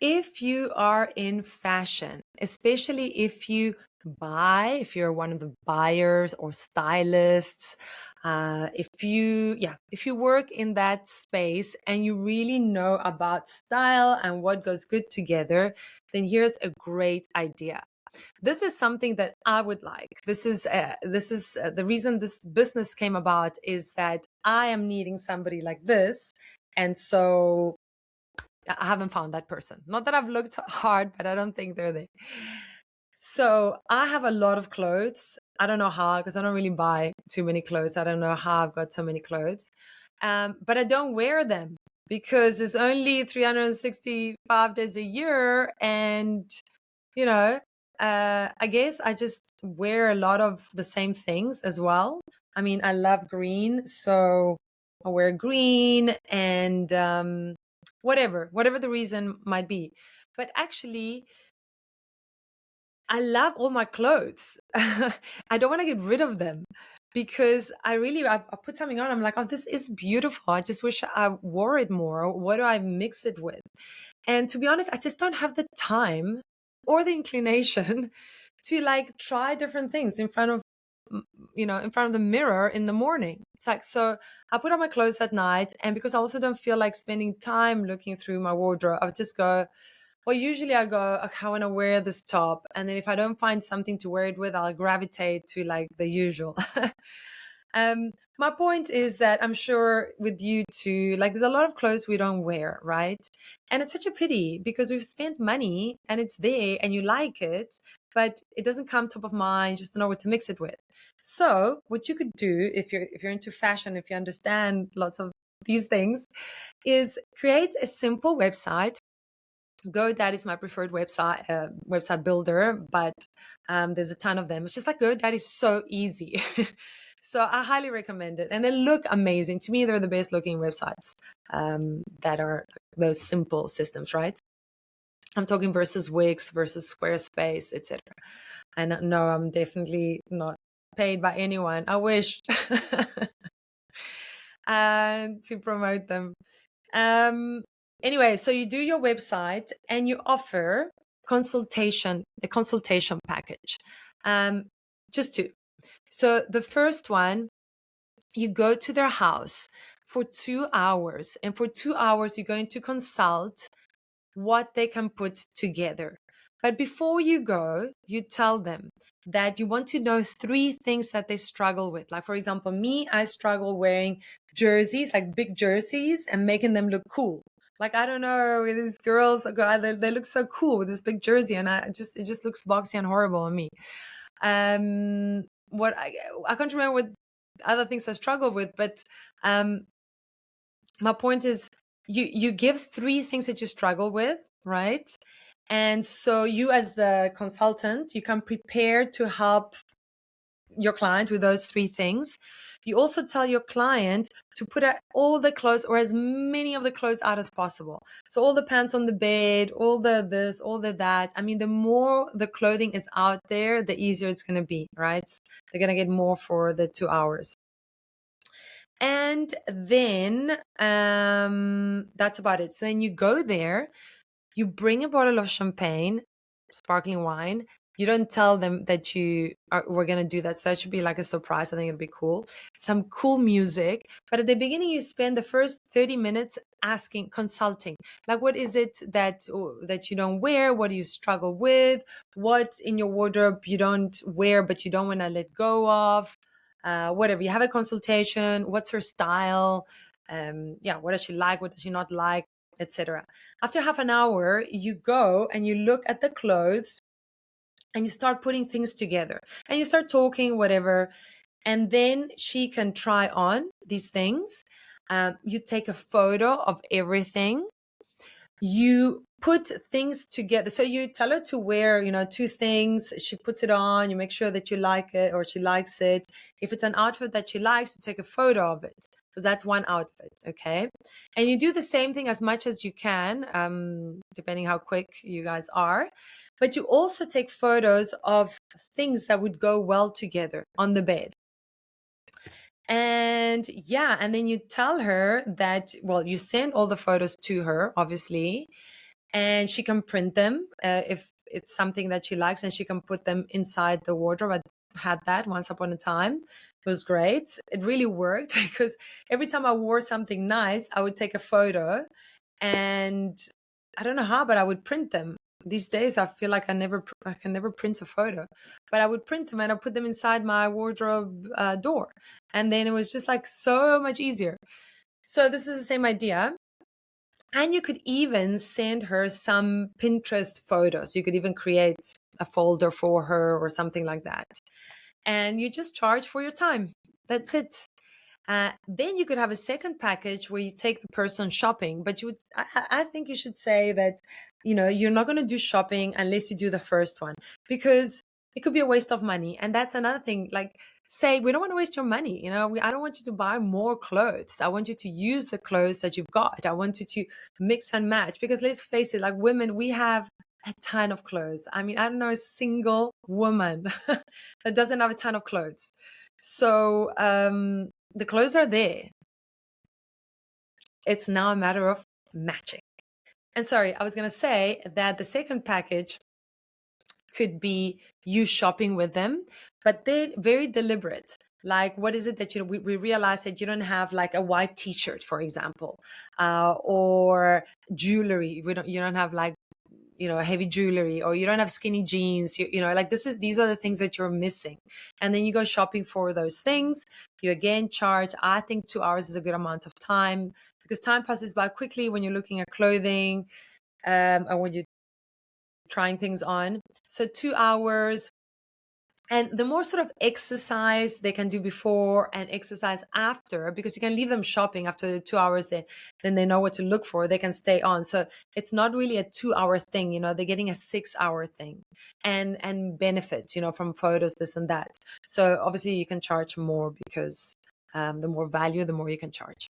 If you are in fashion, especially if you're one of the buyers or stylists, if you work in that space and you really know about style and what goes good together, then here's a great idea. This is something that I would like. This is the reason this business came about, is that I am needing somebody like this, and so I haven't found that person. Not that I've looked hard, but I don't think they're there. So I have a lot of clothes. I don't know how, because I don't really buy too many clothes. I don't know how I've got so many clothes. But I don't wear them because it's only 365 days a year. And, I guess I just wear a lot of the same things as well. I mean, I love green. So I wear green and whatever the reason might be. But actually, I love all my clothes. I don't want to get rid of them because I put something on. I'm like, oh, this is beautiful. I just wish I wore it more. What do I mix it with? And to be honest, I just don't have the time or the inclination to like try different things in front of the mirror in the morning. It's like, so I put on my clothes at night, and because I also don't feel like spending time looking through my wardrobe, I would just go, well, usually I go, okay, I want to wear this top. And then if I don't find something to wear it with, I'll gravitate to like the usual. My point is that I'm sure with you too, like there's a lot of clothes we don't wear, right? And it's such a pity because we've spent money and it's there and you like it, but it doesn't come top of mind, just don't know what to mix it with. So what you could do if you're into fashion, if you understand lots of these things, is create a simple website. GoDaddy is my preferred website builder, but there's a ton of them. It's just like GoDaddy is so easy. So I highly recommend it. And they look amazing. To me, they're the best looking websites that are those simple systems, right? I'm talking versus Wix, versus Squarespace, etc. And no, I'm definitely not paid by anyone. I wish to promote them. Anyway, so you do your website and you offer a consultation package. Just two. So the first one, you go to their house for 2 hours, and for 2 hours, you're going to consult what they can put together. But before you go, you tell them that you want to know 3 things that they struggle with. Like, for example, me, I struggle wearing jerseys, like big jerseys, and making them look cool. Like, I don't know, these girls, they look so cool with this big jersey, and it just looks boxy and horrible on me. What I can't remember what other things I struggle with, but my point is, you give 3 things that you struggle with, right? And so you, as the consultant, you can prepare to help your client with those 3 things. You also tell your client to put out all the clothes, or as many of the clothes out as possible. So all the pants on the bed, all the this, all the that. I mean, the more the clothing is out there, the easier it's going to be, right? They're going to get more for the 2 hours. And then that's about it. So then you go there, you bring a bottle of champagne, sparkling wine. You don't tell them that we're going to do that. So that should be like a surprise. I think it'd be cool. Some cool music. But at the beginning, you spend the first 30 minutes consulting. Like, what is it that you don't wear? What do you struggle with? What in your wardrobe you don't wear, but you don't want to let go of? Whatever. You have a consultation. What's her style? What does she like? What does she not like? Etc. After half an hour, you go and you look at the clothes and you start putting things together and you start talking, whatever. And then she can try on these things. You take a photo of everything. You put things together. So you tell her to wear, 2 things. She puts it on. You make sure that you like it or she likes it. If it's an outfit that she likes, you take a photo of it, because that's one outfit. Okay. And you do the same thing as much as you can, depending how quick you guys are. But you also take photos of things that would go well together on the bed. And and then you tell her that, well, you send all the photos to her, obviously. and she can print them if it's something that she likes, and she can put them inside the wardrobe. I had that once upon a time. It was great. It really worked because every time I wore something nice, I would take a photo, and I don't know how, but I would print them. These days, I feel like I can never print a photo, but I would print them and I put them inside my wardrobe door, and then it was just like so much easier. So this is the same idea. And you could even send her some Pinterest photos. You could even create a folder for her or something like that. And you just charge for your time. That's it. Then you could have a second package where you take the person shopping, but you would, I think you should say that, you're not going to do shopping unless you do the first one, because it could be a waste of money. And that's another thing. Like, say, we don't want to waste your money. I don't want you to buy more clothes. I want you to use the clothes that you've got. I want you to mix and match, because let's face it, like women, we have a ton of clothes. I mean, I don't know a single woman that doesn't have a ton of clothes. So, the clothes are there. It's now a matter of matching. And sorry, I was going to say that the second package could be you shopping with them, but they're very deliberate. Like, what is it that we realize that you don't have like a white T-shirt, for example, or jewelry. You don't have like heavy jewelry, or you don't have skinny jeans, like these are the things that you're missing. And then you go shopping for those things. You again charge. I think 2 hours is a good amount of time, because time passes by quickly when you're looking at clothing, and when you're trying things on. So 2 hours. And the more sort of exercise they can do before and exercise after, because you can leave them shopping after 2 hours, then they know what to look for. They can stay on. So it's not really a 2 hour thing, they're getting a 6 hour thing, and benefits, from photos, this and that. So obviously you can charge more, because the more value, the more you can charge.